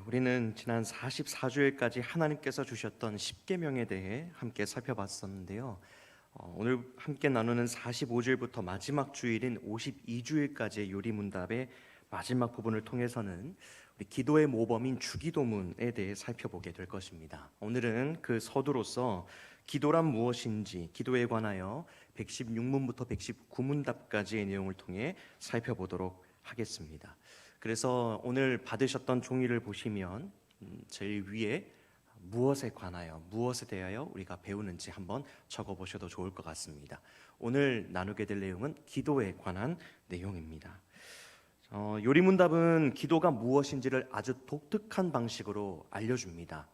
우리는 지난 44주일까지 하나님께서 주셨던 십계명에 대해 함께 살펴봤었는데요. 오늘 함께 나누는 45주일부터 마지막 주일인 52주일까지의 요리문답의 마지막 부분을 통해서는 우리 기도의 모범인 주기도문에 대해 살펴보게 될 것입니다. 오늘은 그 서두로서 기도란 무엇인지, 기도에 관하여 116문부터 119문답까지의 내용을 통해 살펴보도록 하겠습니다. 그래서 오늘 받으셨던 종이를 보시면 제일 위에 무엇에 관하여, 무엇에 대하여 우리가 배우는지 한번 적어보셔도 좋을 것 같습니다. 오늘 나누게 될 내용은 기도에 관한 내용입니다. 요리문답은 기도가 무엇인지를 아주 독특한 방식으로 알려줍니다.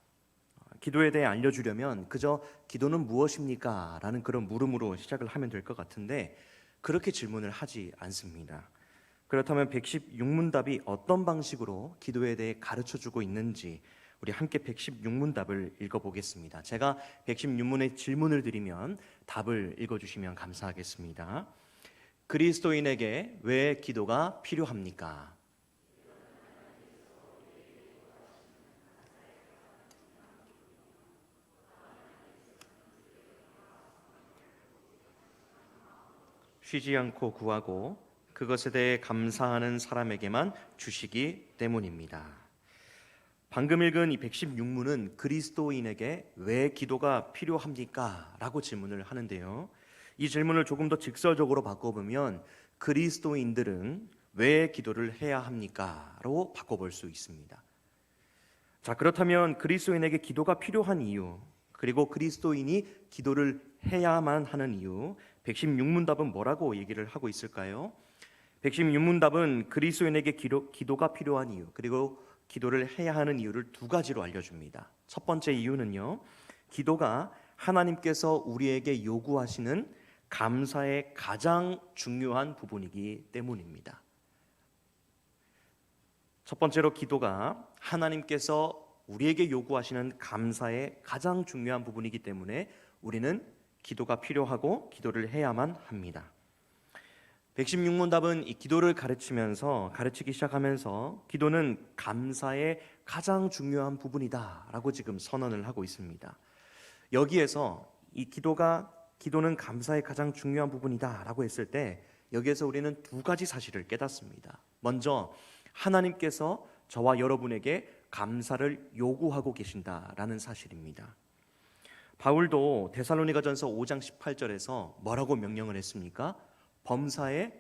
기도에 대해 알려주려면 그저 기도는 무엇입니까? 라는 그런 물음으로 시작을 하면 될 것 같은데 그렇게 질문을 하지 않습니다. 그렇다면 116문답이 어떤 방식으로 기도에 대해 가르쳐주고 있는지 우리 함께 116문답을 읽어보겠습니다. 제가 116문의 질문을 드리면 답을 읽어주시면 감사하겠습니다. 그리스도인에게 왜 기도가 필요합니까? 쉬지 않고 구하고 그것에 대해 감사하는 사람에게만 주시기 때문입니다. 방금 읽은 이 116문은 그리스도인에게 왜 기도가 필요합니까? 라고 질문을 하는데요. 이 질문을 조금 더 직설적으로 바꿔보면 그리스도인들은 왜 기도를 해야 합니까? 로 바꿔볼 수 있습니다. 자, 그렇다면 그리스도인에게 기도가 필요한 이유, 그리고 그리스도인이 기도를 해야만 하는 이유, 116문답은 뭐라고 얘기를 하고 있을까요? 116문답은 그리스도인에게 기도가 필요한 이유, 그리고 기도를 해야 하는 이유를 두 가지로 알려줍니다. 첫 번째 이유는요, 기도가 하나님께서 우리에게 요구하시는 감사의 가장 중요한 부분이기 때문입니다. 첫 번째로 기도가 하나님께서 우리에게 요구하시는 감사의 가장 중요한 부분이기 때문에 우리는 기도가 필요하고 기도를 해야만 합니다. 116문답은 이 기도를 가르치기 시작하면서 기도는 감사의 가장 중요한 부분이다 라고 지금 선언을 하고 있습니다. 여기에서 이 기도는 감사의 가장 중요한 부분이다 라고 했을 때 여기에서 우리는 두 가지 사실을 깨닫습니다. 먼저 하나님께서 저와 여러분에게 감사를 요구하고 계신다라는 사실입니다. 바울도 데살로니가전서 5장 18절에서 뭐라고 명령을 했습니까? 범사에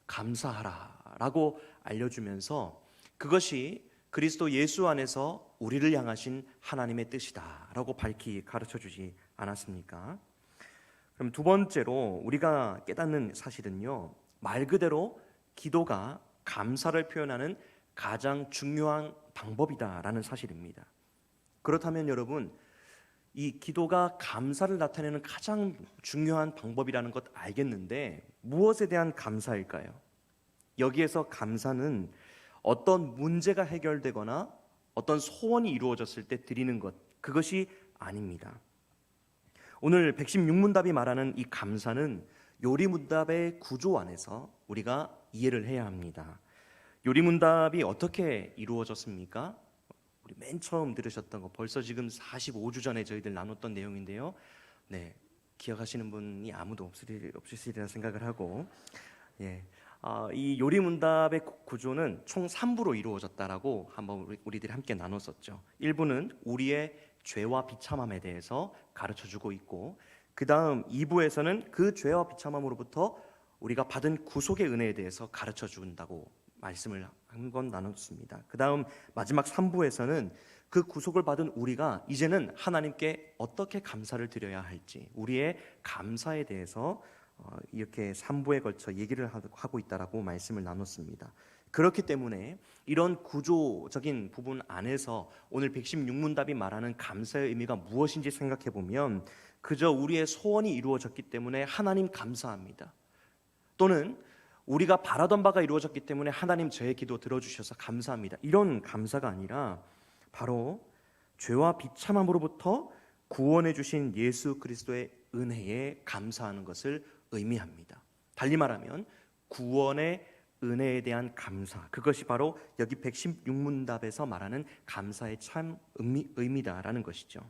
감사하라 라고 알려주면서 그것이 그리스도 예수 안에서 우리를 향하신 하나님의 뜻이다 라고 밝히 가르쳐주지 않았습니까? 그럼 두 번째로 우리가 깨닫는 사실은요, 말 그대로 기도가 감사를 표현하는 가장 중요한 방법이다라는 사실입니다. 그렇다면 여러분, 이 기도가 감사를 나타내는 가장 중요한 방법이라는 것 알겠는데 무엇에 대한 감사일까요? 여기에서 감사는 어떤 문제가 해결되거나 어떤 소원이 이루어졌을 때 드리는 것, 그것이 아닙니다. 오늘 116문답이 말하는 이 감사는 요리문답의 구조 안에서 우리가 이해를 해야 합니다. 요리문답이 어떻게 이루어졌습니까? 우리 맨 처음 들으셨던 거 벌써 지금 45주 전에 저희들 나눴던 내용인데요. 네, 기억하시는 분이 아무도 없으시리라 생각을 하고, 이 요리문답의 구조는 총 3부로 이루어졌다라고 한번 우리들이 함께 나눴었죠. 1부는 우리의 죄와 비참함에 대해서 가르쳐주고 있고, 그 다음 2부에서는 그 죄와 비참함으로부터 우리가 받은 구속의 은혜에 대해서 가르쳐준다고 말씀을 한 번 나눴습니다. 그 다음 마지막 3부에서는 그 구속을 받은 우리가 이제는 하나님께 어떻게 감사를 드려야 할지, 우리의 감사에 대해서 이렇게 3부에 걸쳐 얘기를 하고 있다라고 말씀을 나눴습니다. 그렇기 때문에 이런 구조적인 부분 안에서 오늘 116문답이 말하는 감사의 의미가 무엇인지 생각해 보면 그저 우리의 소원이 이루어졌기 때문에 하나님 감사합니다, 또는 우리가 바라던 바가 이루어졌기 때문에 하나님 저의 기도 들어주셔서 감사합니다, 이런 감사가 아니라 바로 죄와 비참함으로부터 구원해 주신 예수 그리스도의 은혜에 감사하는 것을 의미합니다. 달리 말하면 구원의 은혜에 대한 감사, 그것이 바로 여기 116문답에서 말하는 감사의 참 의미다라는 것이죠.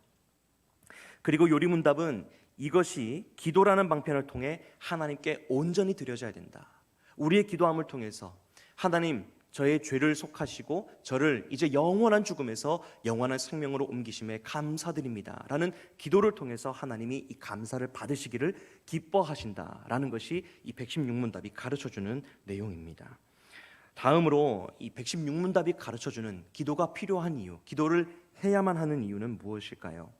그리고 요리문답은 이것이 기도라는 방편을 통해 하나님께 온전히 드려져야 된다. 우리의 기도함을 통해서 하나님, 저의 죄를 속하시고 저를 이제 영원한 죽음에서 영원한 생명으로 옮기심에 감사드립니다 라는 기도를 통해서 하나님이 이 감사를 받으시기를 기뻐하신다라는 것이 이 116문답이 가르쳐주는 내용입니다. 다음으로 이 116문답이 가르쳐주는 기도가 필요한 이유, 기도를 해야만 하는 이유는 무엇일까요?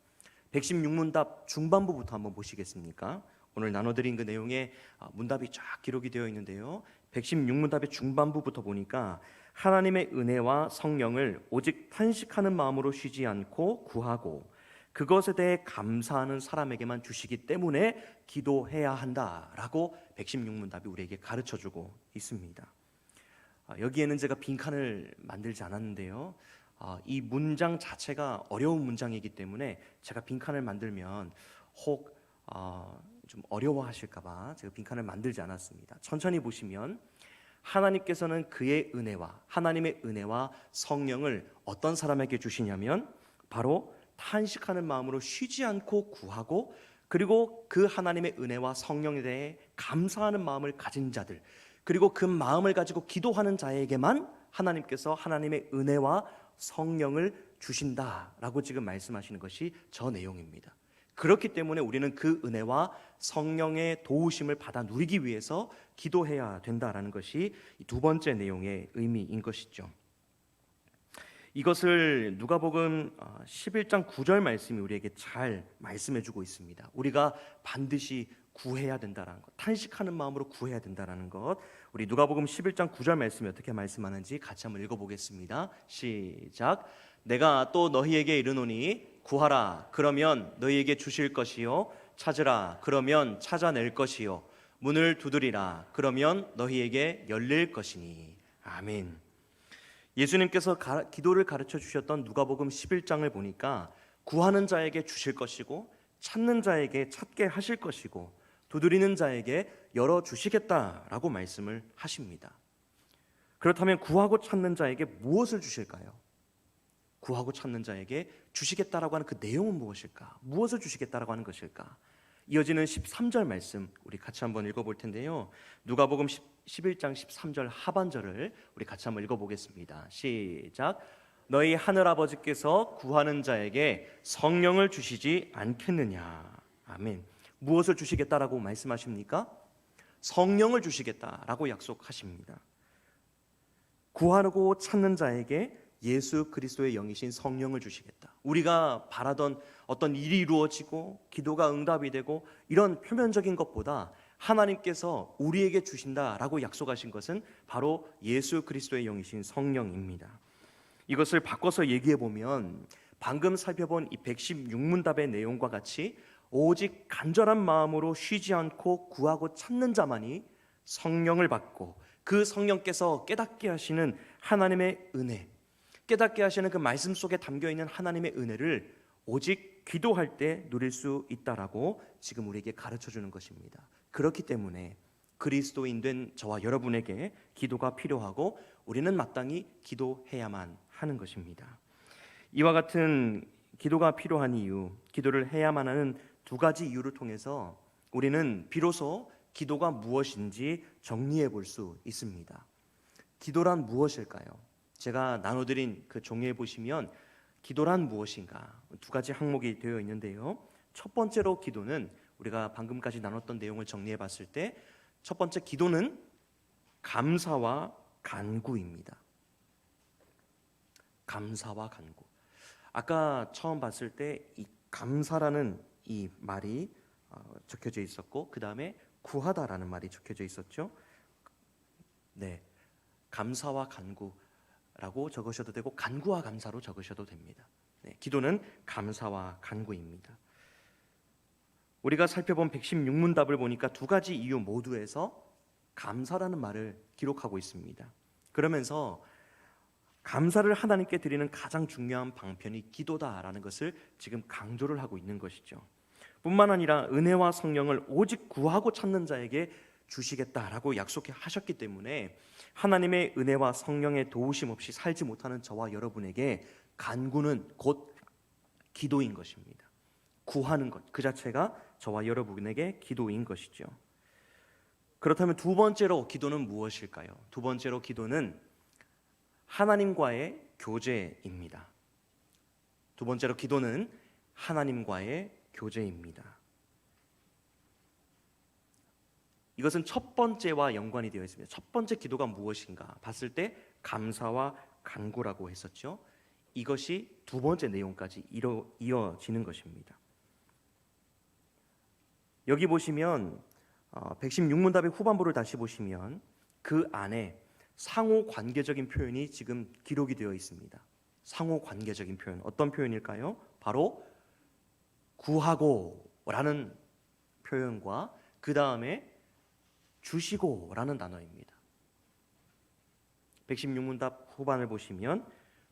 116문답 중반부부터 한번 보시겠습니까? 오늘 나눠드린 그 내용에 문답이 쫙 기록이 되어 있는데요, 116문답의 중반부부터 보니까 하나님의 은혜와 성령을 오직 탄식하는 마음으로 쉬지 않고 구하고 그것에 대해 감사하는 사람에게만 주시기 때문에 기도해야 한다라고 116문답이 우리에게 가르쳐주고 있습니다. 여기에는 제가 빈칸을 만들지 않았는데요, 이 문장 자체가 어려운 문장이기 때문에 제가 빈칸을 만들면 혹 좀 어려워하실까봐 제가 빈칸을 만들지 않았습니다. 천천히 보시면 하나님께서는 그의 은혜와 하나님의 은혜와 성령을 어떤 사람에게 주시냐면 바로 탄식하는 마음으로 쉬지 않고 구하고 그리고 그 하나님의 은혜와 성령에 대해 감사하는 마음을 가진 자들, 그리고 그 마음을 가지고 기도하는 자에게만 하나님께서 하나님의 은혜와 성령을 주신다라고 지금 말씀하시는 것이 저 내용입니다. 그렇기 때문에 우리는 그 은혜와 성령의 도우심을 받아 누리기 위해서 기도해야 된다라는 것이 두 번째 내용의 의미인 것이죠. 이것을 누가복음 11장 9절 말씀이 우리에게 잘 말씀해주고 있습니다. 우리가 반드시 구해야 된다는 것, 탄식하는 마음으로 구해야 된다는 것. 우리 누가복음 11장 9절 말씀이 어떻게 말씀하는지 같이 한번 읽어보겠습니다. 시작. 내가 또 너희에게 이르노니 구하라 그러면 너희에게 주실 것이요, 찾으라 그러면 찾아낼 것이요, 문을 두드리라 그러면 너희에게 열릴 것이니. 아멘. 예수님께서 기도를 가르쳐 주셨던 누가복음 11장을 보니까 구하는 자에게 주실 것이고 찾는 자에게 찾게 하실 것이고 두드리는 자에게 열어주시겠다라고 말씀을 하십니다. 그렇다면 구하고 찾는 자에게 무엇을 주실까요? 구하고 찾는 자에게 주시겠다라고 하는 그 내용은 무엇일까? 무엇을 주시겠다라고 하는 것일까? 이어지는 13절 말씀 우리 같이 한번 읽어볼 텐데요, 누가복음 11장 13절 하반절을 우리 같이 한번 읽어보겠습니다. 시작. 너희 하늘아버지께서 구하는 자에게 성령을 주시지 않겠느냐. 아멘. 무엇을 주시겠다라고 말씀하십니까? 성령을 주시겠다라고 약속하십니다. 구하고 찾는 자에게 예수 그리스도의 영이신 성령을 주시겠다. 우리가 바라던 어떤 일이 이루어지고 기도가 응답이 되고 이런 표면적인 것보다 하나님께서 우리에게 주신다라고 약속하신 것은 바로 예수 그리스도의 영이신 성령입니다. 이것을 바꿔서 얘기해 보면 방금 살펴본 이 116문답의 내용과 같이 오직 간절한 마음으로 쉬지 않고 구하고 찾는 자만이 성령을 받고 그 성령께서 깨닫게 하시는 하나님의 은혜, 깨닫게 하시는 그 말씀 속에 담겨있는 하나님의 은혜를 오직 기도할 때 누릴 수 있다라고 지금 우리에게 가르쳐주는 것입니다. 그렇기 때문에 그리스도인 된 저와 여러분에게 기도가 필요하고 우리는 마땅히 기도해야만 하는 것입니다. 이와 같은 기도가 필요한 이유, 기도를 해야만 하는 두 가지 이유를 통해서 우리는 비로소 기도가 무엇인지 정리해 볼 수 있습니다. 기도란 무엇일까요? 제가 나눠드린 그 종이에 보시면 기도란 무엇인가 두 가지 항목이 되어 있는데요, 첫 번째로 기도는 우리가 방금까지 나눴던 내용을 정리해 봤을 때 첫 번째 기도는 감사와 간구입니다. 감사와 간구. 아까 처음 봤을 때 이 감사라는 이 말이 적혀져 있었고 그 다음에 구하다라는 말이 적혀져 있었죠. 네, 감사와 간구라고 적으셔도 되고 간구와 감사로 적으셔도 됩니다. 네, 기도는 감사와 간구입니다. 우리가 살펴본 116문답을 보니까 두 가지 이유 모두에서 감사라는 말을 기록하고 있습니다. 그러면서 감사를 하나님께 드리는 가장 중요한 방편이 기도다라는 것을 지금 강조를 하고 있는 것이죠. 뿐만 아니라 은혜와 성령을 오직 구하고 찾는 자에게 주시겠다라고 약속하셨기 때문에 하나님의 은혜와 성령의 도우심 없이 살지 못하는 저와 여러분에게 간구는 곧 기도인 것입니다. 구하는 것 그 자체가 저와 여러분에게 기도인 것이죠. 그렇다면 두 번째로 기도는 무엇일까요? 두 번째로 기도는 하나님과의 교제입니다. 두 번째로 기도는 하나님과의 교제입니다. 이것은 첫 번째와 연관이 되어 있습니다. 첫 번째 기도가 무엇인가 봤을 때 감사와 간구라고 했었죠. 이것이 두 번째 내용까지 이어지는 것입니다. 여기 보시면 116문답의 후반부를 다시 보시면 그 안에 상호 관계적인 표현이 지금 기록이 되어 있습니다. 상호 관계적인 표현 어떤 표현일까요? 바로 구하고라는 표현과 그 다음에 주시고라는 단어입니다. 116문답 후반을 보시면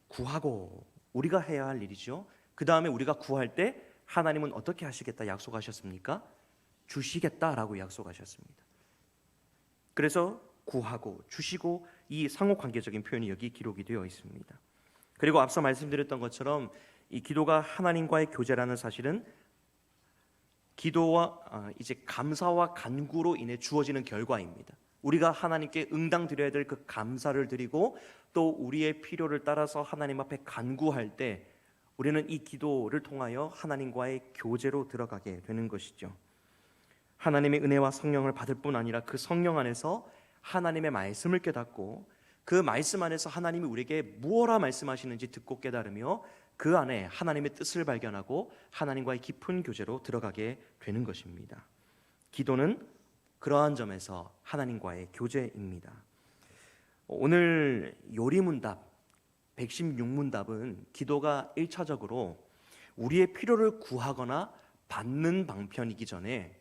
구하고 우리가 해야 할 일이죠. 그 다음에 우리가 구할 때 하나님은 어떻게 하시겠다 약속하셨습니까? 주시겠다라고 약속하셨습니다. 그래서 구하고 주시고 이 상호관계적인 표현이 여기 기록이 되어 있습니다. 그리고 앞서 말씀드렸던 것처럼 이 기도가 하나님과의 교제라는 사실은 기도와 이제 감사와 간구로 인해 주어지는 결과입니다. 우리가 하나님께 응당 드려야 될 그 감사를 드리고 또 우리의 필요를 따라서 하나님 앞에 간구할 때 우리는 이 기도를 통하여 하나님과의 교제로 들어가게 되는 것이죠. 하나님의 은혜와 성령을 받을 뿐 아니라 그 성령 안에서 하나님의 말씀을 깨닫고 그 말씀 안에서 하나님이 우리에게 무엇라 말씀하시는지 듣고 깨달으며 그 안에 하나님의 뜻을 발견하고 하나님과의 깊은 교제로 들어가게 되는 것입니다. 기도는 그러한 점에서 하나님과의 교제입니다. 오늘 요리문답 116문답은 기도가 1차적으로 우리의 필요를 구하거나 받는 방편이기 전에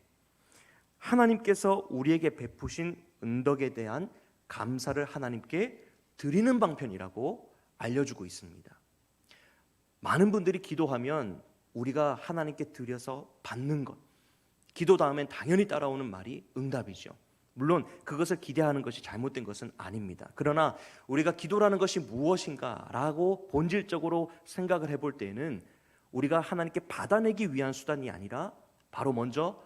하나님께서 우리에게 베푸신 은덕에 대한 감사를 하나님께 드리는 방편이라고 알려주고 있습니다. 많은 분들이 기도하면 우리가 하나님께 드려서 받는 것, 기도 다음엔 당연히 따라오는 말이 응답이죠. 물론 그것을 기대하는 것이 잘못된 것은 아닙니다. 그러나 우리가 기도라는 것이 무엇인가라고 본질적으로 생각을 해볼 때에는 우리가 하나님께 받아내기 위한 수단이 아니라 바로 먼저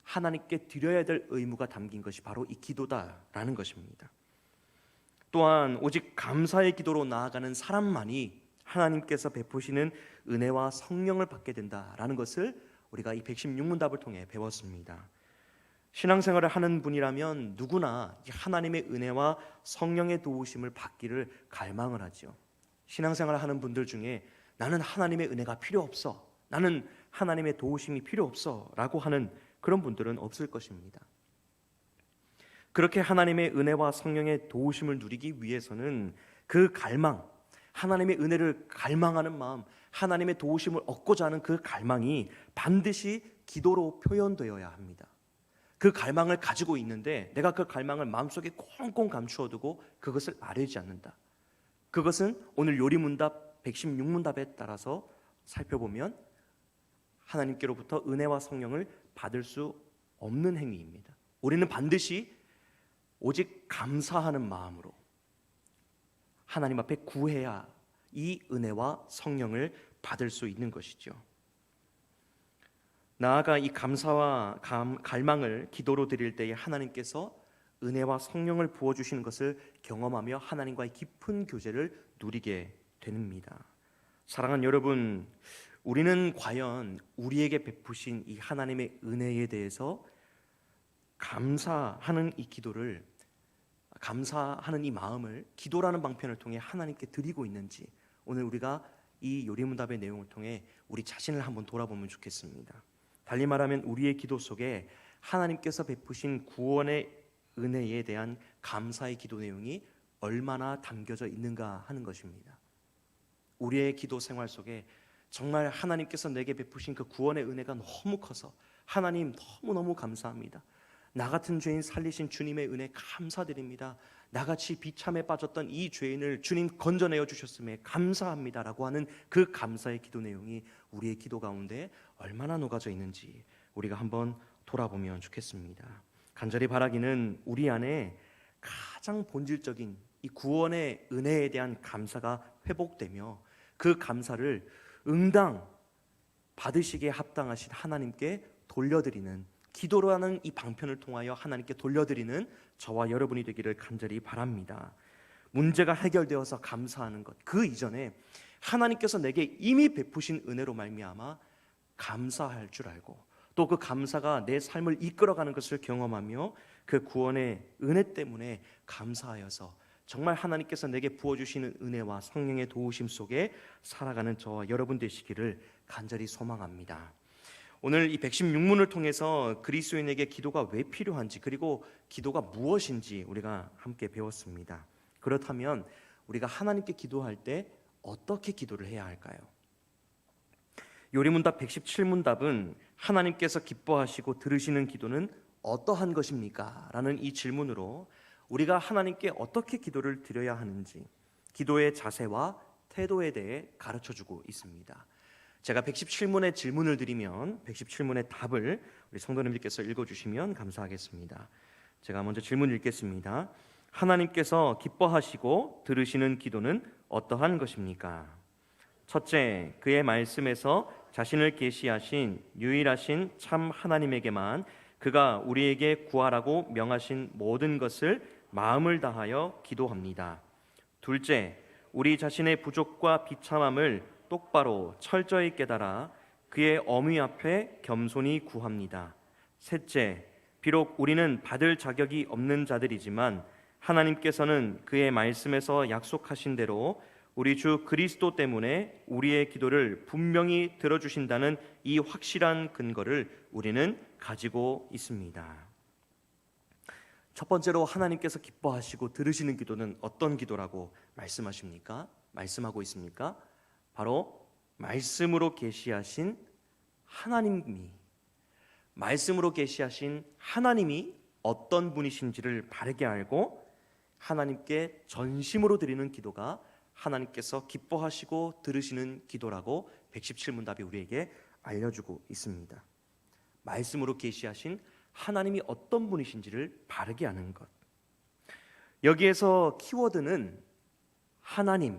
하나님께 드려야 될 의무가 담긴 것이 바로 이 기도다라는 것입니다. 또한 오직 감사의 기도로 나아가는 사람만이 하나님께서 베푸시는 은혜와 성령을 받게 된다라는 것을 우리가 이 116문답을 통해 배웠습니다. 신앙생활을 하는 분이라면 누구나 하나님의 은혜와 성령의 도우심을 받기를 갈망을 하죠. 신앙생활을 하는 분들 중에 나는 하나님의 은혜가 필요 없어, 나는 하나님의 도우심이 필요 없어 라고 하는 그런 분들은 없을 것입니다. 그렇게 하나님의 은혜와 성령의 도우심을 누리기 위해서는 그 갈망, 하나님의 은혜를 갈망하는 마음, 하나님의 도우심을 얻고자 하는 그 갈망이 반드시 기도로 표현되어야 합니다. 그 갈망을 가지고 있는데 내가 그 갈망을 마음속에 꽁꽁 감추어두고 그것을 말하지 않는다. 그것은 오늘 요리문답 116문답에 따라서 살펴보면 하나님께로부터 은혜와 성령을 받을 수 없는 행위입니다. 우리는 반드시 오직 감사하는 마음으로 하나님 앞에 구해야 이 은혜와 성령을 받을 수 있는 것이죠. 나아가 이 감사와 갈망을 기도로 드릴 때에 하나님께서 은혜와 성령을 부어주시는 것을 경험하며 하나님과의 깊은 교제를 누리게 됩니다. 사랑하는 여러분, 우리는 과연 우리에게 베푸신 이 하나님의 은혜에 대해서 감사하는 이 기도를, 감사하는 이 마음을 기도라는 방편을 통해 하나님께 드리고 있는지 오늘 우리가 이 요리문답의 내용을 통해 우리 자신을 한번 돌아보면 좋겠습니다. 달리 말하면 우리의 기도 속에 하나님께서 베푸신 구원의 은혜에 대한 감사의 기도 내용이 얼마나 담겨져 있는가 하는 것입니다. 우리의 기도 생활 속에 정말 하나님께서 내게 베푸신 그 구원의 은혜가 너무 커서 하나님 너무너무 감사합니다. 나 같은 죄인 살리신 주님의 은혜 감사드립니다. 나같이 비참에 빠졌던 이 죄인을 주님 건져내어 주셨음에 감사합니다라고 하는 그 감사의 기도 내용이 우리의 기도 가운데 얼마나 녹아져 있는지 우리가 한번 돌아보면 좋겠습니다. 간절히 바라기는 우리 안에 가장 본질적인 이 구원의 은혜에 대한 감사가 회복되며 그 감사를 응당 받으시기에 합당하신 하나님께 돌려드리는, 기도라는 이 방편을 통하여 하나님께 돌려드리는 저와 여러분이 되기를 간절히 바랍니다. 문제가 해결되어서 감사하는 것, 그 이전에 하나님께서 내게 이미 베푸신 은혜로 말미암아 감사할 줄 알고, 또 그 감사가 내 삶을 이끌어가는 것을 경험하며 그 구원의 은혜 때문에 감사하여서 정말 하나님께서 내게 부어주시는 은혜와 성령의 도우심 속에 살아가는 저와 여러분 되시기를 간절히 소망합니다. 오늘 이 116문을 통해서 그리스도인에게 기도가 왜 필요한지, 그리고 기도가 무엇인지 우리가 함께 배웠습니다. 그렇다면 우리가 하나님께 기도할 때 어떻게 기도를 해야 할까요? 요리문답 117문답은 하나님께서 기뻐하시고 들으시는 기도는 어떠한 것입니까? 라는 이 질문으로 우리가 하나님께 어떻게 기도를 드려야 하는지, 기도의 자세와 태도에 대해 가르쳐주고 있습니다. 제가 117문의 질문을 드리면 117문의 답을 우리 성도님들께서 읽어주시면 감사하겠습니다. 제가 먼저 질문 읽겠습니다. 하나님께서 기뻐하시고 들으시는 기도는 어떠한 것입니까? 첫째, 그의 말씀에서 자신을 계시하신 유일하신 참 하나님에게만 그가 우리에게 구하라고 명하신 모든 것을 마음을 다하여 기도합니다. 둘째, 우리 자신의 부족과 비참함을 똑바로 철저히 깨달아 그의 어미 앞에 겸손히 구합니다. 셋째, 비록 우리는 받을 자격이 없는 자들이지만 하나님께서는 그의 말씀에서 약속하신 대로 우리 주 그리스도 때문에 우리의 기도를 분명히 들어주신다는 이 확실한 근거를 우리는 가지고 있습니다. 첫 번째로 하나님께서 기뻐하시고 들으시는 기도는 어떤 기도라고 말씀하고 있습니까? 바로 말씀으로 계시하신 하나님이 어떤 분이신지를 바르게 알고 하나님께 전심으로 드리는 기도가 하나님께서 기뻐하시고 들으시는 기도라고 117문답이 우리에게 알려주고 있습니다. 말씀으로 계시하신 하나님이 어떤 분이신지를 바르게 아는 것. 여기에서 키워드는 하나님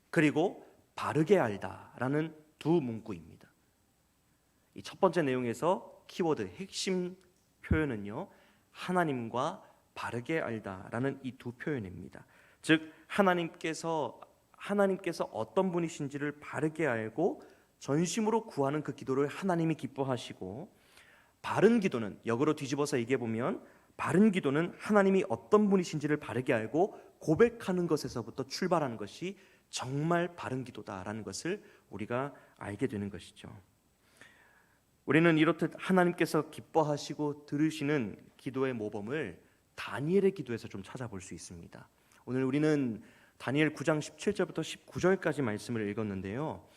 그리고 바르게 알다라는 두 문구입니다. 이 첫 번째 내용에서 키워드 핵심 표현은요, 하나님과 바르게 알다라는 이 두 표현입니다. 즉 하나님께서 어떤 분이신지를 바르게 알고 전심으로 구하는 그 기도를 하나님이 기뻐하시고, 바른 기도는 역으로 뒤집어서 얘기해 보면 바른 기도는 하나님이 어떤 분이신지를 바르게 알고 고백하는 것에서부터 출발하는 것이 정말 바른 기도다라는 것을 우리가 알게 되는 것이죠. 우리는 이렇듯 하나님께서 기뻐하시고 들으시는 기도의 모범을 다니엘의 기도에서 좀 찾아볼 수 있습니다. 오늘 우리는 다니엘 9장 17절부터 19절까지 말씀을 읽었는데요,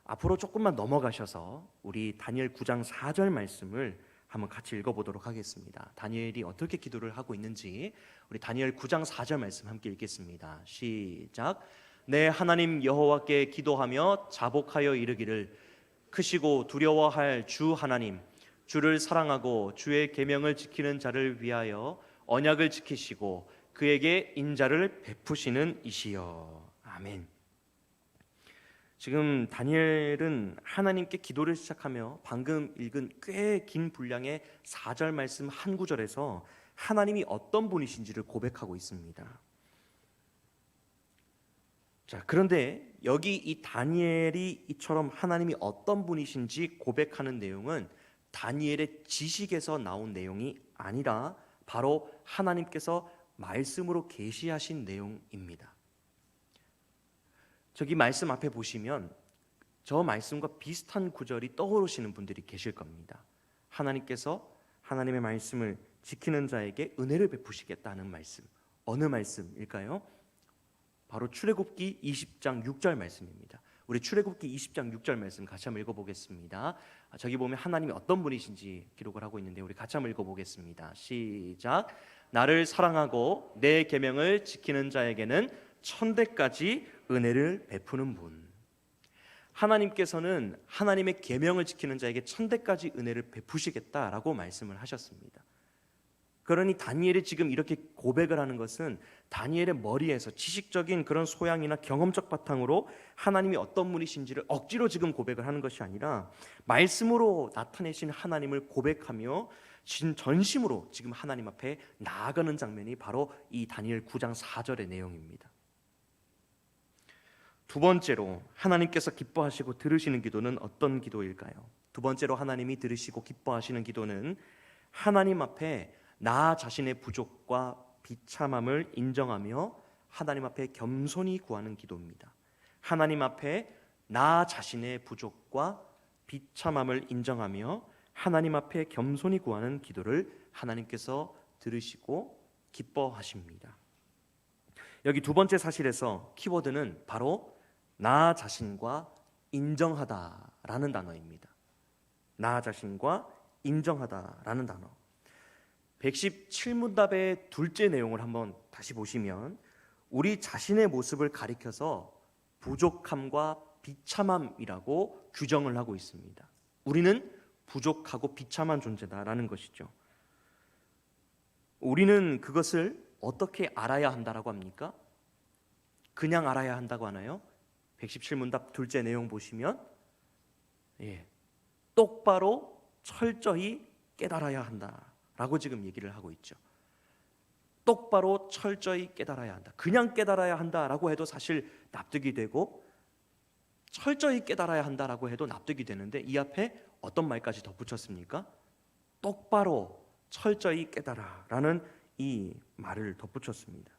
앞으로 조금만 넘어가셔서 우리 다니엘 9장 4절 말씀을 한번 같이 읽어보도록 하겠습니다. 다니엘이 어떻게 기도를 하고 있는지 우리 다니엘 9장 4절 말씀 함께 읽겠습니다. 시작. 내 하나님 여호와께 기도하며 자복하여 이르기를, 크시고 두려워할 주 하나님, 주를 사랑하고 주의 계명을 지키는 자를 위하여 언약을 지키시고 그에게 인자를 베푸시는 이시여. 아멘. 지금 다니엘은 하나님께 기도를 시작하며 방금 읽은 꽤 긴 분량의 4절 말씀 한 구절에서 하나님이 어떤 분이신지를 고백하고 있습니다. 자, 그런데 여기 이 다니엘이 이처럼 하나님이 어떤 분이신지 고백하는 내용은 다니엘의 지식에서 나온 내용이 아니라 바로 하나님께서 말씀으로 계시하신 내용입니다. 저기 말씀 앞에 보시면 저 말씀과 비슷한 구절이 떠오르시는 분들이 계실 겁니다. 하나님께서 하나님의 말씀을 지키는 자에게 은혜를 베푸시겠다는 말씀. 어느 말씀일까요? 바로 출애굽기 20장 6절 말씀입니다. 우리 출애굽기 20장 6절 말씀 같이 한번 읽어보겠습니다. 저기 보면 하나님이 어떤 분이신지 기록을 하고 있는데 우리 같이 한번 읽어보겠습니다. 시작. 나를 사랑하고 내 계명을 지키는 자에게는 천대까지 은혜를 베푸는 분. 하나님께서는 하나님의 계명을 지키는 자에게 천대까지 은혜를 베푸시겠다라고 말씀을 하셨습니다. 그러니 다니엘이 지금 이렇게 고백을 하는 것은 다니엘의 머리에서 지식적인 그런 소양이나 경험적 바탕으로 하나님이 어떤 분이신지를 억지로 지금 고백을 하는 것이 아니라 말씀으로 나타내신 하나님을 고백하며 전심으로 지금 하나님 앞에 나아가는 장면이 바로 이 다니엘 9장 4절의 내용입니다. 두 번째로 하나님께서 기뻐하시고 들으시는 기도는 어떤 기도일까요? 두 번째로 하나님이 들으시고 기뻐하시는 기도는 하나님 앞에 나 자신의 부족과 비참함을 인정하며 하나님 앞에 겸손히 구하는 기도입니다. 하나님 앞에 나 자신의 부족과 비참함을 인정하며 하나님 앞에 겸손히 구하는 기도를 하나님께서 들으시고 기뻐하십니다. 여기 두 번째 사실에서 키워드는 바로 나 자신과 인정하다라는 단어입니다. 나 자신과 인정하다라는 단어. 117문답의 둘째 내용을 한번 다시 보시면 우리 자신의 모습을 가리켜서 부족함과 비참함이라고 규정을 하고 있습니다. 우리는 부족하고 비참한 존재다라는 것이죠. 우리는 그것을 어떻게 알아야 한다라고 합니까? 그냥 알아야 한다고 하나요? 117문답 둘째 내용 보시면 똑바로 철저히 깨달아야 한다라고 지금 얘기를 하고 있죠. 똑바로 철저히 깨달아야 한다. 그냥 깨달아야 한다라고 해도 사실 납득이 되고 철저히 깨달아야 한다라고 해도 납득이 되는데 이 앞에 어떤 말까지 덧붙였습니까? 똑바로 철저히 깨달아라는 이 말을 덧붙였습니다.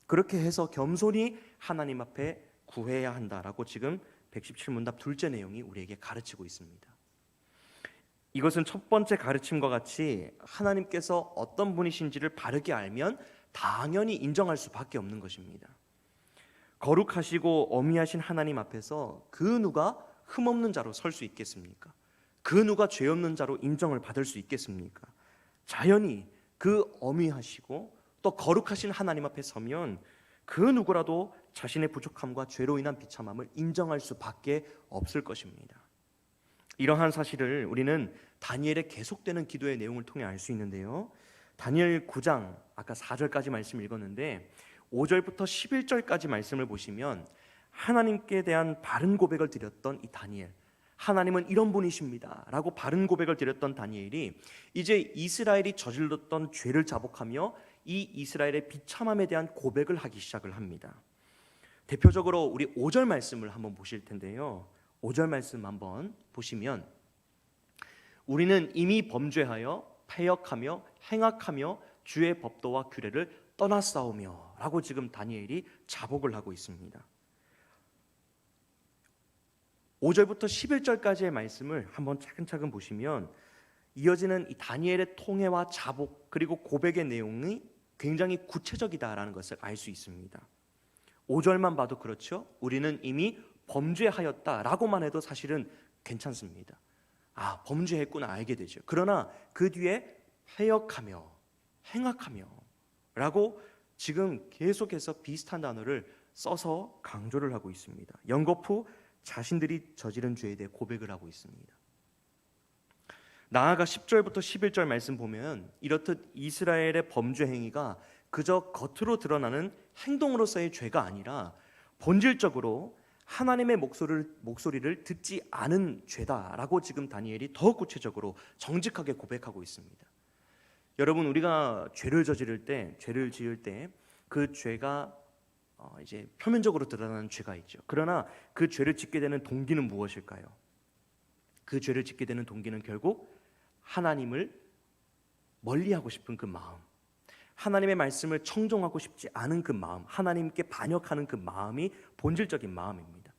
그렇게 해서 겸손히 하나님 앞에 구해야 한다라고 지금 117문답 둘째 내용이 우리에게 가르치고 있습니다. 이것은 첫 번째 가르침과 같이 하나님께서 어떤 분이신지를 바르게 알면 당연히 인정할 수밖에 없는 것입니다. 거룩하시고 어미하신 하나님 앞에서 그 누가 흠없는 자로 설 수 있겠습니까? 그 누가 죄 없는 자로 인정을 받을 수 있겠습니까? 자연히 그 어미하시고 또 거룩하신 하나님 앞에 서면 그 누구라도 자신의 부족함과 죄로 인한 비참함을 인정할 수밖에 없을 것입니다. 이러한 사실을 우리는 다니엘의 계속되는 기도의 내용을 통해 알 수 있는데요. 다니엘 9장 아까 4절까지 말씀을 읽었는데 5절부터 11절까지 말씀을 보시면 하나님께 대한 바른 고백을 드렸던 이 다니엘, 하나님은 이런 분이십니다 라고 바른 고백을 드렸던 다니엘이 이제 이스라엘이 저질렀던 죄를 자복하며 이 이스라엘의 비참함에 대한 고백을 하기 시작을 합니다. 대표적으로 우리 5절 말씀을 한번 보실 텐데요. 5절 말씀 한번 보시면 우리는 이미 범죄하여 패역하며 행악하며 주의 법도와 규례를 떠났사오며 라고 지금 다니엘이 자복을 하고 있습니다. 5절부터 11절까지의 말씀을 한번 차근차근 보시면 이어지는 이 다니엘의 통회와 자복 그리고 고백의 내용이 굉장히 구체적이다라는 것을 알 수 있습니다. 5절만 봐도 그렇죠. 우리는 이미 범죄하였다라고만 해도 사실은 괜찮습니다. 아, 범죄했구나 알게 되죠. 그러나 그 뒤에 패역하며 행악하며 라고 지금 계속해서 비슷한 단어를 써서 강조를 하고 있습니다. 연거푸 자신들이 저지른 죄에 대해 고백을 하고 있습니다. 나아가 10절부터 11절 말씀 보면 이렇듯 이스라엘의 범죄 행위가 그저 겉으로 드러나는 행동으로서의 죄가 아니라 본질적으로 하나님의 목소리를 듣지 않은 죄다라고 지금 다니엘이 더 구체적으로 정직하게 고백하고 있습니다. 여러분, 우리가 죄를 저지를 때, 죄를 지을 때 그 죄가 이제 표면적으로 드러나는 죄가 있죠. 그러나 그 죄를 짓게 되는 동기는 무엇일까요? 그 죄를 짓게 되는 동기는 결국 하나님을 멀리하고 싶은 그 마음, 하나님의 말씀을 청종하고 싶지 않은 그 마음, 하나님께 반역하는 그 마음이 본질적인 마음입니다.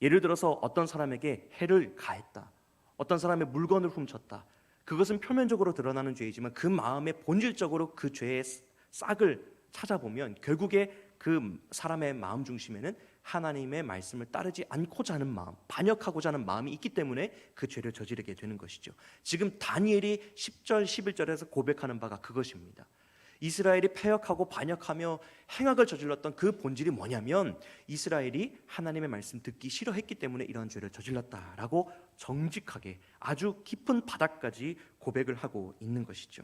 예를 들어서 어떤 사람에게 해를 가했다, 어떤 사람의 물건을 훔쳤다, 그것은 표면적으로 드러나는 죄이지만 그 마음의 본질적으로 그 죄의 싹을 찾아보면 결국에 그 사람의 마음 중심에는 하나님의 말씀을 따르지 않고자 하는 마음, 반역하고자 하는 마음이 있기 때문에 그 죄를 저지르게 되는 것이죠. 지금 다니엘이 10절, 11절에서 고백하는 바가 그것입니다. 이스라엘이 패역하고 반역하며 행악을 저질렀던 그 본질이 뭐냐면 이스라엘이 하나님의 말씀 듣기 싫어했기 때문에 이런 죄를 저질렀다라고 정직하게 아주 깊은 바닥까지 고백을 하고 있는 것이죠.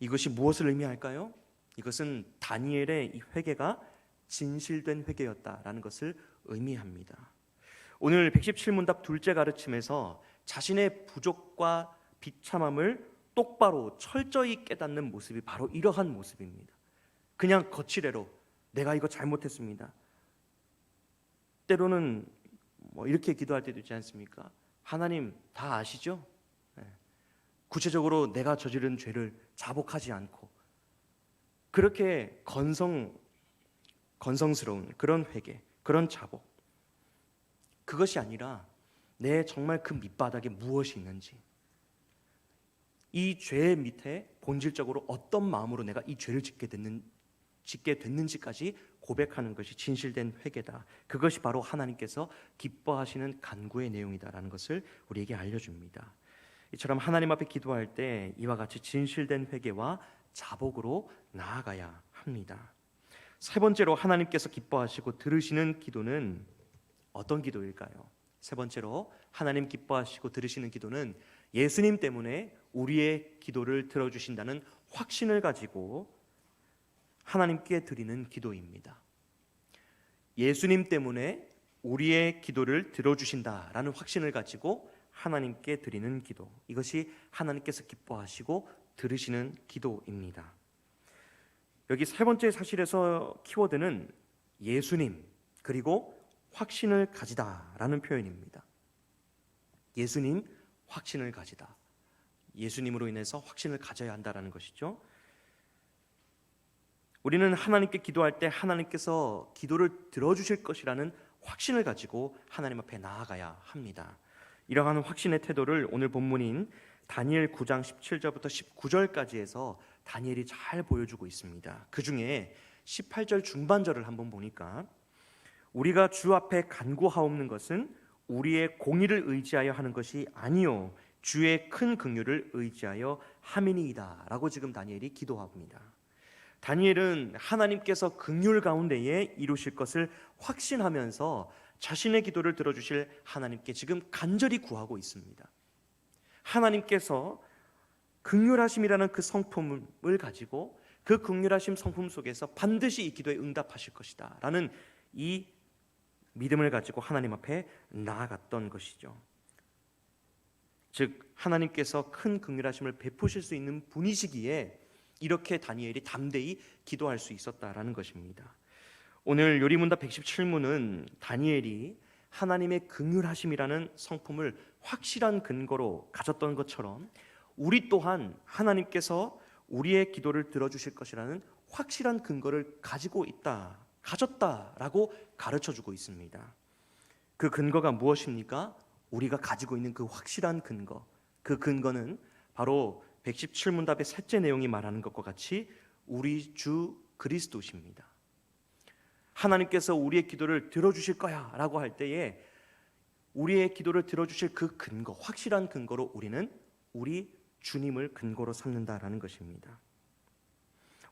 이것이 무엇을 의미할까요? 이것은 다니엘의 이 회개가 진실된 회개였다라는 것을 의미합니다. 오늘 117문답 둘째 가르침에서 자신의 부족과 비참함을 똑바로 철저히 깨닫는 모습이 바로 이러한 모습입니다. 그냥 거칠애로 내가 이거 잘못했습니다. 때로는 이렇게 기도할 때도 있지 않습니까? 하나님 다 아시죠? 구체적으로 내가 저지른 죄를 자복하지 않고 그렇게 건성스러운 그런 회개, 그런 자복, 그것이 아니라 내 정말 그 밑바닥에 무엇이 있는지, 이 죄의 밑에 본질적으로 어떤 마음으로 내가 이 죄를 짓게 됐는지까지 고백하는 것이 진실된 회개다. 그것이 바로 하나님께서 기뻐하시는 간구의 내용이다라는 것을 우리에게 알려줍니다. 이처럼 하나님 앞에 기도할 때 이와 같이 진실된 회개와 자복으로 나아가야 합니다. 세 번째로 하나님께서 기뻐하시고 들으시는 기도는 어떤 기도일까요? 세 번째로 하나님 기뻐하시고 들으시는 기도는 예수님 때문에 우리의 기도를 들어주신다는 확신을 가지고 하나님께 드리는 기도입니다. 예수님 때문에 우리의 기도를 들어주신다라는 확신을 가지고 하나님께 드리는 기도, 이것이 하나님께서 기뻐하시고 들으시는 기도입니다. 여기 세 번째 사실에서 키워드는 예수님 그리고 확신을 가지다라는 표현입니다. 예수님, 확신을 가지다. 예수님으로 인해서 확신을 가져야 한다라는 것이죠. 우리는 하나님께 기도할 때 하나님께서 기도를 들어주실 것이라는 확신을 가지고 하나님 앞에 나아가야 합니다. 이러한 확신의 태도를 오늘 본문인 다니엘 9장 17절부터 19절까지 해서 다니엘이 잘 보여주고 있습니다. 그 중에 18절 중반절을 한번 보니까 우리가 주 앞에 간구하옵는 것은 우리의 공의를 의지하여 하는 것이 아니요 주의 큰 긍휼을 의지하여 함이니이다 라고 지금 다니엘이 기도합니다. 다니엘은 하나님께서 긍휼 가운데에 이루실 것을 확신하면서 자신의 기도를 들어주실 하나님께 지금 간절히 구하고 있습니다. 하나님께서 긍휼하심이라는 그 성품을 가지고 그 긍휼하심 성품 속에서 반드시 이 기도에 응답하실 것이다 라는 이 믿음을 가지고 하나님 앞에 나아갔던 것이죠. 즉 하나님께서 큰 긍휼하심을 베푸실 수 있는 분이시기에 이렇게 다니엘이 담대히 기도할 수 있었다라는 것입니다. 오늘 요리문답 117문은 다니엘이 하나님의 긍휼하심이라는 성품을 확실한 근거로 가졌던 것처럼 우리 또한 하나님께서 우리의 기도를 들어주실 것이라는 확실한 근거를 가졌다라고 가르쳐주고 있습니다. 그 근거가 무엇입니까? 우리가 가지고 있는 그 확실한 근거, 그 근거는 바로 117문답의 셋째 내용이 말하는 것과 같이 우리 주 그리스도십니다. 하나님께서 우리의 기도를 들어주실 거야 라고 할 때에 우리의 기도를 들어주실 그 근거, 확실한 근거로 우리는 우리 주님을 근거로 삼는다라는 것입니다.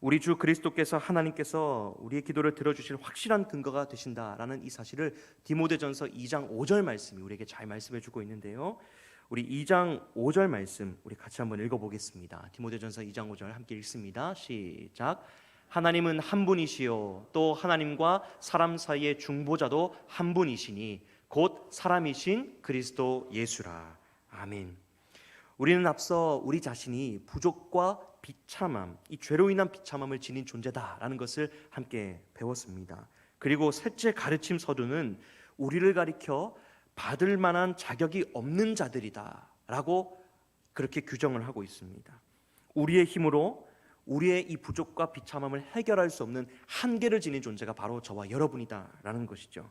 우리 주 그리스도께서 하나님께서 우리의 기도를 들어주실 확실한 근거가 되신다라는 이 사실을 디모데전서 2장 5절 말씀이 우리에게 잘 말씀해주고 있는데요. 우리 2장 5절 말씀 우리 같이 한번 읽어보겠습니다. 디모데전서 2장 5절 함께 읽습니다. 시작. 하나님은 한 분이시요 또 하나님과 사람 사이의 중보자도 한 분이시니 곧 사람이신 그리스도 예수라. 아멘. 우리는 앞서 우리 자신이 부족과 비참함, 이 죄로 인한 비참함을 지닌 존재다라는 것을 함께 배웠습니다. 그리고 셋째 가르침 서두는 우리를 가리켜 받을 만한 자격이 없는 자들이다라고 그렇게 규정을 하고 있습니다. 우리의 힘으로 우리의 이 부족과 비참함을 해결할 수 없는 한계를 지닌 존재가 바로 저와 여러분이다라는 것이죠.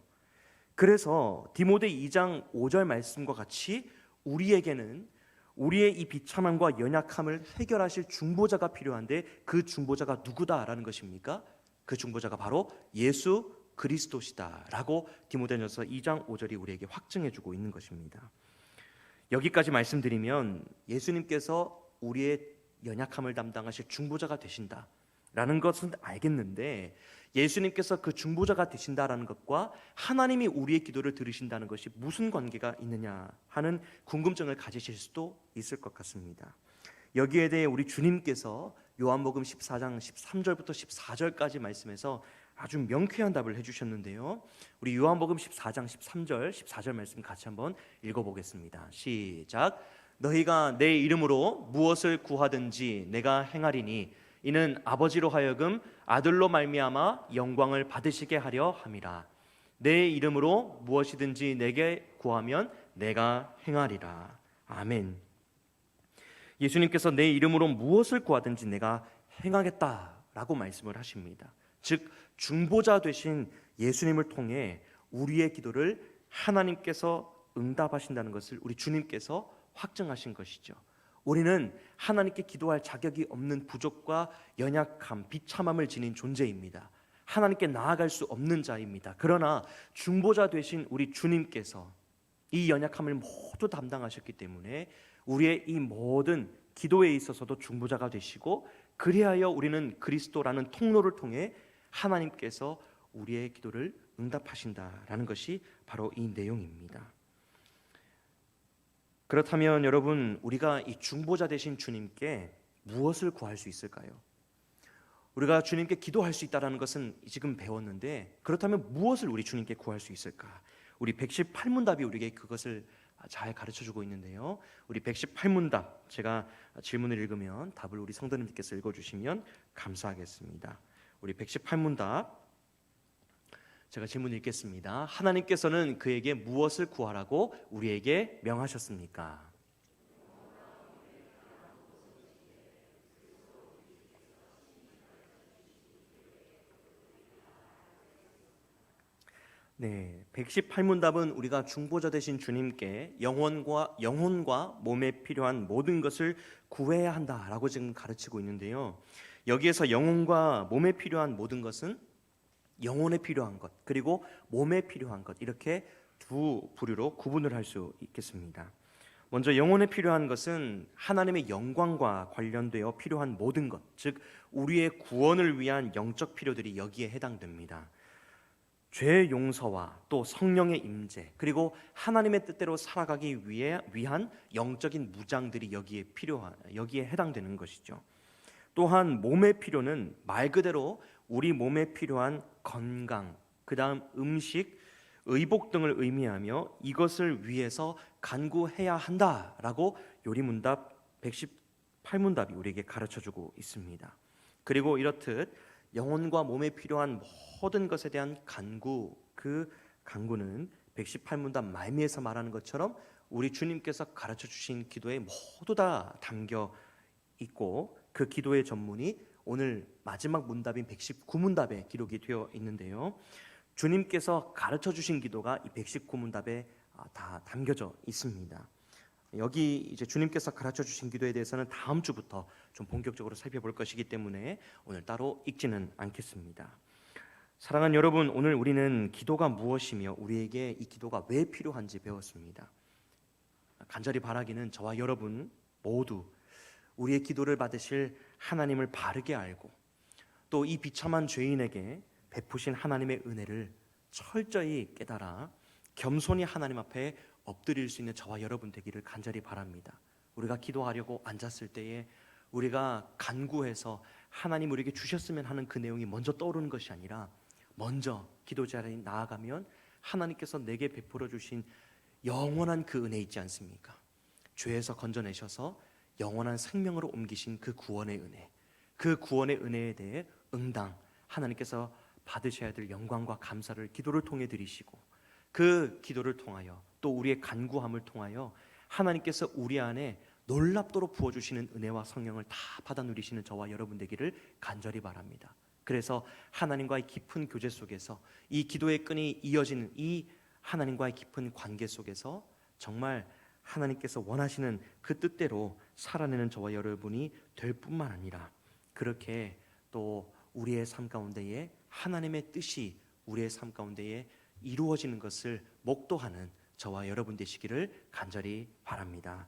그래서 디모데 2장 5절 말씀과 같이 우리에게는 우리의 이 비참함과 연약함을 해결하실 중보자가 필요한데 그 중보자가 누구다라는 것입니까? 그 중보자가 바로 예수 그리스도시다라고 디모데전서 2장 5절이 우리에게 확증해주고 있는 것입니다. 여기까지 말씀드리면 예수님께서 우리의 연약함을 담당하실 중보자가 되신다라는 것은 알겠는데 예수님께서 그 중보자가 되신다라는 것과 하나님이 우리의 기도를 들으신다는 것이 무슨 관계가 있느냐 하는 궁금증을 가지실 수도 있을 것 같습니다. 여기에 대해 우리 주님께서 요한복음 14장 13절부터 14절까지 말씀에서 아주 명쾌한 답을 해주셨는데요. 우리 요한복음 14장 13절 14절 말씀 같이 한번 읽어보겠습니다. 시작. 너희가 내 이름으로 무엇을 구하든지 내가 행하리니 이는 아버지로 하여금 아들로 말미암아 영광을 받으시게 하려 함이라. 내 이름으로 무엇이든지 내게 구하면 내가 행하리라. 아멘. 예수님께서 내 이름으로 무엇을 구하든지 내가 행하겠다라고 말씀을 하십니다. 즉 중보자 되신 예수님을 통해 우리의 기도를 하나님께서 응답하신다는 것을 우리 주님께서 확증하신 것이죠. 우리는 하나님께 기도할 자격이 없는 부족과 연약함, 비참함을 지닌 존재입니다. 하나님께 나아갈 수 없는 자입니다. 그러나 중보자 되신 우리 주님께서 이 연약함을 모두 담당하셨기 때문에 우리의 이 모든 기도에 있어서도 중보자가 되시고, 그리하여 우리는 그리스도라는 통로를 통해 하나님께서 우리의 기도를 응답하신다라는 것이 바로 이 내용입니다. 그렇다면 여러분, 우리가 이 중보자 되신 주님께 무엇을 구할 수 있을까요? 우리가 주님께 기도할 수 있다는 것은 지금 배웠는데, 그렇다면 무엇을 우리 주님께 구할 수 있을까? 우리 118문답이 우리에게 그것을 잘 가르쳐주고 있는데요. 우리 118문답, 제가 질문을 읽으면 답을 우리 성도님께서 읽어주시면 감사하겠습니다. 우리 118문답, 제가 질문 읽겠습니다. 하나님께서는 그에게 무엇을 구하라고 우리에게 명하셨습니까? 네, 118문답은 우리가 중보자 되신 주님께 영혼과 몸에 필요한 모든 것을 구해야 한다라고 지금 가르치고 있는데요. 여기에서 영혼과 몸에 필요한 모든 것은 영혼에 필요한 것, 그리고 몸에 필요한 것, 이렇게 두 부류로 구분을 할 수 있겠습니다. 먼저 영혼에 필요한 것은 하나님의 영광과 관련되어 필요한 모든 것, 즉 우리의 구원을 위한 영적 필요들이 여기에 해당됩니다. 죄 용서와 또 성령의 임재, 그리고 하나님의 뜻대로 살아가기 위한 영적인 무장들이 여기에 해당되는 것이죠. 또한 몸의 필요는 말 그대로 우리 몸에 필요한 건강, 그 다음 음식, 의복 등을 의미하며 이것을 위해서 간구해야 한다라고 요리문답 118문답이 우리에게 가르쳐주고 있습니다. 그리고 이렇듯 영혼과 몸에 필요한 모든 것에 대한 간구, 그 간구는 118문답 말미에서 말하는 것처럼 우리 주님께서 가르쳐 주신 기도에 모두 다 담겨 있고, 그 기도의 전문이 오늘 마지막 문답인 119문답에 기록이 되어 있는데요. 주님께서 가르쳐 주신 기도가 이 119문답에 다 담겨져 있습니다. 여기 이제 주님께서 가르쳐 주신 기도에 대해서는 다음 주부터 좀 본격적으로 살펴볼 것이기 때문에 오늘 따로 읽지는 않겠습니다. 사랑하는 여러분, 오늘 우리는 기도가 무엇이며 우리에게 이 기도가 왜 필요한지 배웠습니다. 간절히 바라기는 저와 여러분 모두 우리의 기도를 받으실 하나님을 바르게 알고, 또 이 비참한 죄인에게 베푸신 하나님의 은혜를 철저히 깨달아 겸손히 하나님 앞에 엎드릴 수 있는 저와 여러분 되기를 간절히 바랍니다. 우리가 기도하려고 앉았을 때에 우리가 간구해서 하나님 우리에게 주셨으면 하는 그 내용이 먼저 떠오르는 것이 아니라, 먼저 기도 자리에 나아가면 하나님께서 내게 베풀어 주신 영원한 그 은혜 있지 않습니까? 죄에서 건져내셔서 영원한 생명으로 옮기신 그 구원의 은혜, 그 구원의 은혜에 대해 응당 하나님께서 받으셔야 될 영광과 감사를 기도를 통해 드리시고, 그 기도를 통하여 또 우리의 간구함을 통하여 하나님께서 우리 안에 놀랍도록 부어주시는 은혜와 성령을 다 받아 누리시는 저와 여러분 되기를 간절히 바랍니다. 그래서 하나님과의 깊은 교제 속에서 이 기도의 끈이 이어지는 이 하나님과의 깊은 관계 속에서 정말 하나님께서 원하시는 그 뜻대로 살아내는 저와 여러분이 될 뿐만 아니라, 그렇게 또 우리의 삶 가운데에 하나님의 뜻이 우리의 삶 가운데에 이루어지는 것을 목도하는 저와 여러분 되시기를 간절히 바랍니다.